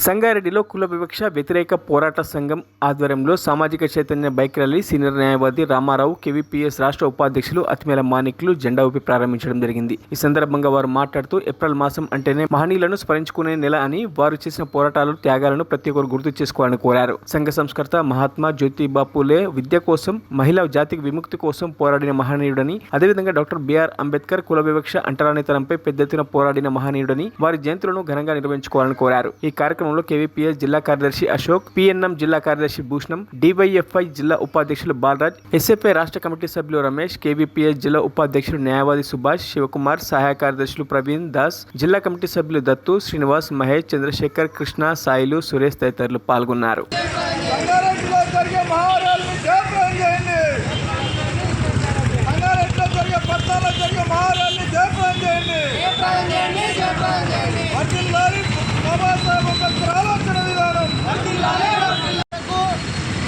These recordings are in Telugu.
సంగారెడ్డిలో కుల వివక్ష వ్యతిరేక పోరాట సంఘం ఆధ్వర్యంలో సామాజిక చైతన్య బైక్ ర్యాలీ సీనియర్ న్యాయవాది రామారావు కేవీపీఎస్ రాష్ట్ర ఉపాధ్యక్షులు అతిమేల మాణిక్లు జెండా ఊపి ప్రారంభించడం జరిగింది. ఈ సందర్భంగా వారు మాట్లాడుతూ ఏప్రిల్ మాసం అంటేనే మహనీయులను స్మరించుకునే నెల అని, వారు చేసిన పోరాటాలు త్యాగాలను ప్రతి ఒక్కరు గుర్తు చేసుకోవాలని కోరారు. సంఘ సంస్కర్త మహాత్మా జ్యోతిబా పూలే విద్య కోసం, మహిళా జాతికి విముక్తి కోసం పోరాడిన మహనీయుడని, అదేవిధంగా డాక్టర్ బిఆర్ అంబేద్కర్ కుల వివక్ష అంటరానితనంపై పెద్ద ఎత్తున పోరాడిన మహనీయుడని, వారి జయంతులను ఘనంగా నిర్వహించుకోవాలని కోరారు. ఈ కార్యక్రమంలో కేవీపీఎస్ జిల్లా కార్యదర్శి అశోక్, పిఎన్ఎం జిల్లా కార్యదర్శి భూషణం, డివైఎఫ్ఐ జిల్లా ఉపాధ్యక్షులు బాలరాజ్, ఎస్ఎఫ్ఐ రాష్ట్ర కమిటీ సభ్యులు రమేష్, కేవీపీఎస్ జిల్లా ఉపాధ్యక్షులు న్యాయవాది సుభాష్, శివకుమార్, సహాయ కార్యదర్శులు ప్రవీణ్ దాస్, జిల్లా కమిటీ సభ్యులు దత్తు, శ్రీనివాస్, మహేష్, చంద్రశేఖర్, కృష్ణ, సాయిలు, సురేష్ తదితరులు పాల్గొన్నారు.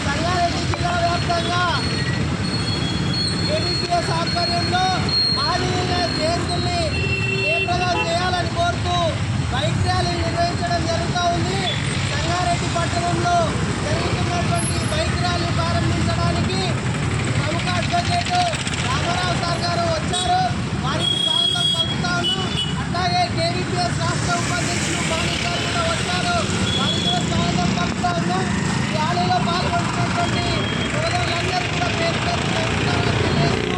సంగారెడ్డి జిల్లా వ్యాప్తంగా కేవీపీఎస్ ఆధ్వర్యంలో మహనీయుల జయంతుల్ని జయప్రదం చేయాలని కోరుతూ బైక్ ర్యాలీ నిర్వహించడం జరుగుతూ ఉంది. సంగారెడ్డి పట్టణంలో జరుగుతున్నటువంటి బైక్ ర్యాలీ ప్రారంభించడానికి ప్రముఖ అడ్వకేట్ రామారావు సార్ గారు వచ్చారు. వారికి స్వాగతం పలుకుతా ఉన్నాం. అట్లాగే కేవీపీఎస్ రాష్ట్ర ఉపాధ్యక్షులు మాణిక్ గారు కూడా వచ్చారు. వారికి కూడా స్వాగతం పలుకుతా ఉన్నాం. ఈ ర్యాలీలో పాల్గొంటున్నటువంటి సోదరులందరూ కూడా పేరు పేరున తెలియజేస్తూ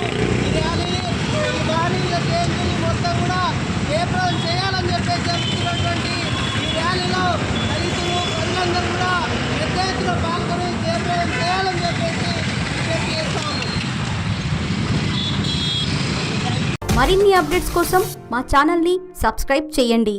ఈ మహనీయుల జయంతిని మొత్తం కూడా జయప్రదం చేయాలని చెప్పేసి జరుగుతున్నటువంటి ఈ ర్యాలీలో దళితులు ప్రజలందరూ కూడా పెద్ద ఎత్తున పాల్గొని జయప్రదం చేయాలని చెప్పేసి విజ్ఞప్తి చేస్తాము. మరిన్ని అప్డేట్స్ కోసం మా ఛానల్ని సబ్స్క్రైబ్ చేయండి.